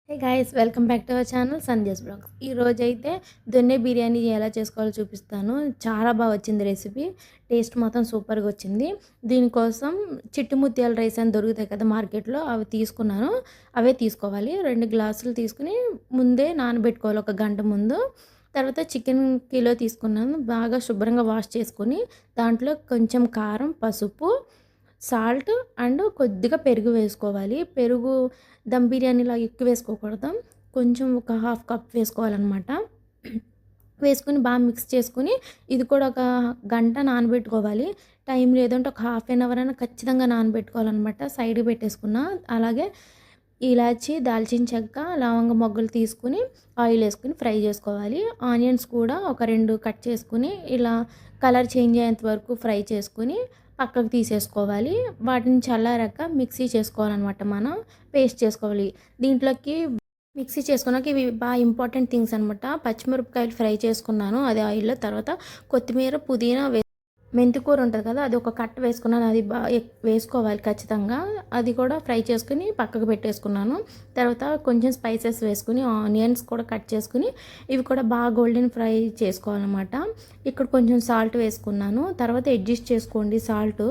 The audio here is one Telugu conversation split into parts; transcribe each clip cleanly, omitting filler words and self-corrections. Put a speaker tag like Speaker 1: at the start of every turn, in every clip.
Speaker 1: Hey guys welcome back to our channel Sandhya's vlogs. ఈరోజైతే దొన్నె బిర్యానీ ఎలా చేసుకోవాలో చూపిస్తాను. చాలా బాగా వచ్చింది రెసిపీ. టేస్ట్ మాత్రం సూపర్గా వచ్చింది. దీనికోసం చిట్టి ముత్యాల రైస్ అని దొరుకుతాయి కదా మార్కెట్లో, అవి తీసుకున్నాను. అవే తీసుకోవాలి. 2 గ్లాసులు తీసుకుని ముందే నానబెట్టుకోవాలి 1 గంట ముందు. తర్వాత చికెన్ కిలో తీసుకున్నాను. బాగా శుభ్రంగా వాష్ చేసుకొని దాంట్లో కొంచెం కారం, పసుపు, సాల్ట్ అండ్ కొద్దిగా పెరుగు వేసుకోవాలి. పెరుగు దమ్ బిర్యానీలా ఎక్కువ వేసుకోకూడదు, కొంచెం ఒక హాఫ్ కప్ వేసుకోవాలన్నమాట. వేసుకుని బాగా మిక్స్ చేసుకుని ఇది కూడా ఒక గంట నానబెట్టుకోవాలి. టైం లేదంటే ఒక హాఫ్ అన్ అవర్ అయినా ఖచ్చితంగా నానబెట్టుకోవాలన్నమాట. సైడ్కి పెట్టేసుకున్న. అలాగే ఇలాచి, దాల్చిన చెక్క, లవంగ మొగ్గలు తీసుకుని ఆయిల్ వేసుకుని ఫ్రై చేసుకోవాలి. ఆనియన్స్ కూడా ఒక 2 కట్ చేసుకుని ఇలా కలర్ చేంజ్ అయ్యేంత వరకు ఫ్రై చేసుకుని పక్కకు తీసేసుకోవాలి. వాటిని చల్లారాక మిక్సీ చేసుకోవాలన్నమాట. మనం పేస్ట్ చేసుకోవాలి. దీంట్లోకి మిక్సీ చేసుకున్నాక ఇవి బాగా ఇంపార్టెంట్ థింగ్స్ అనమాట. పచ్చిమిరపకాయలు ఫ్రై చేసుకున్నాను అదే ఆయిల్లో. తర్వాత కొత్తిమీర, పుదీనా, మెంతికూర ఉంటుంది కదా, అది ఒక కట్ వేసుకున్నాను. అది వేసుకోవాలి ఖచ్చితంగా. అది కూడా ఫ్రై చేసుకుని పక్కకు పెట్టేసుకున్నాను. తర్వాత కొంచెం స్పైసెస్ వేసుకుని ఆనియన్స్ కూడా కట్ చేసుకుని ఇవి కూడా బాగా గోల్డెన్ ఫ్రై చేసుకోవాలన్నమాట. ఇక్కడ కొంచెం సాల్ట్ వేసుకున్నాను. తర్వాత అడ్జస్ట్ చేసుకోండి సాల్ట్.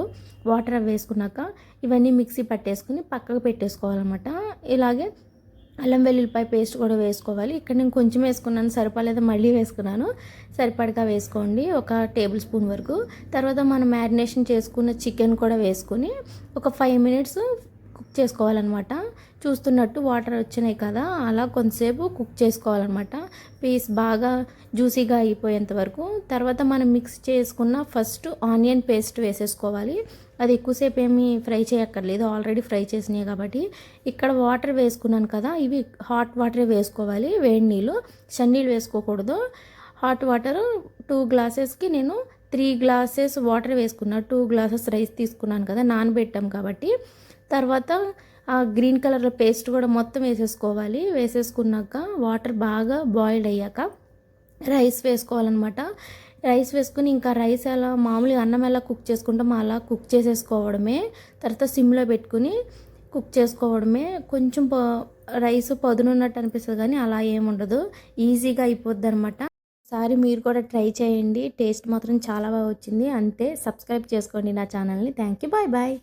Speaker 1: వాటర్ వేసుకున్నాక ఇవన్నీ మిక్సీ పట్టేసుకుని పక్కకు పెట్టేసుకోవాలన్నమాట. ఇలాగే అల్లం వెల్లుల్లిపాయ పేస్ట్ కూడా వేసుకోవాలి. ఇక్కడ నేను కొంచెం వేసుకున్నాను, సరిపడలేదు మళ్ళీ వేసుకున్నాను. సరిపడగా వేసుకోండి, ఒక టేబుల్ స్పూన్ వరకు. తర్వాత మనం మ్యారినేషన్ చేసుకున్న చికెన్ కూడా వేసుకొని ఒక 5 మినిట్స్ కుక్ చేసుకోవాలన్నమాట. చూస్తున్నట్టు వాటర్ వచ్చినాయి కదా, అలా కొంతసేపు కుక్ చేసుకోవాలన్నమాట. పీస్ బాగా జ్యూసీగా అయిపోయేంత వరకు. తర్వాత మనం మిక్స్ చేసుకున్న ఫస్ట్ ఆనియన్ పేస్ట్ వేసేసుకోవాలి. అది ఎక్కువసేపు ఏమీ ఫ్రై చేయక్కర్లేదు, ఆల్రెడీ ఫ్రై చేసినాయి కాబట్టి. ఇక్కడ వాటర్ వేసుకున్నాను కదా, ఇవి హాట్ వాటరే వేసుకోవాలి. వేడి నీళ్ళు, చన్నీళ్ళు వేసుకోకూడదు. హాట్ వాటర్ 2 గ్లాసెస్కి నేను 3 గ్లాసెస్ వాటర్ వేసుకున్నాను. 2 గ్లాసెస్ రైస్ తీసుకున్నాను కదా, నానబెట్టాం కాబట్టి. తర్వాత ఆ గ్రీన్ కలర్లో పేస్ట్ కూడా మొత్తం వేసేసుకోవాలి. వేసేసుకున్నాక వాటర్ బాగా బాయిల్డ్ అయ్యాక రైస్ వేసుకోవాలన్నమాట. రైస్ వేసుకుని ఇంకా రైస్ ఎలా మామూలుగా అన్నం ఎలా కుక్ చేసుకుంటామో అలా కుక్ చేసేసుకోవడమే. తర్వాత సిమ్లో పెట్టుకుని కుక్ చేసుకోవడమే. కొంచెం రైస్ పదునున్నట్టు అనిపిస్తుంది కానీ అలా ఏముండదు, ఈజీగా అయిపోద్ది అనమాట. ఒకసారి మీరు కూడా ట్రై చేయండి. టేస్ట్ మాత్రం చాలా బాగా వచ్చింది. అంతే, సబ్స్క్రైబ్ చేసుకోండి నా ఛానల్ని. Thank you, bye bye.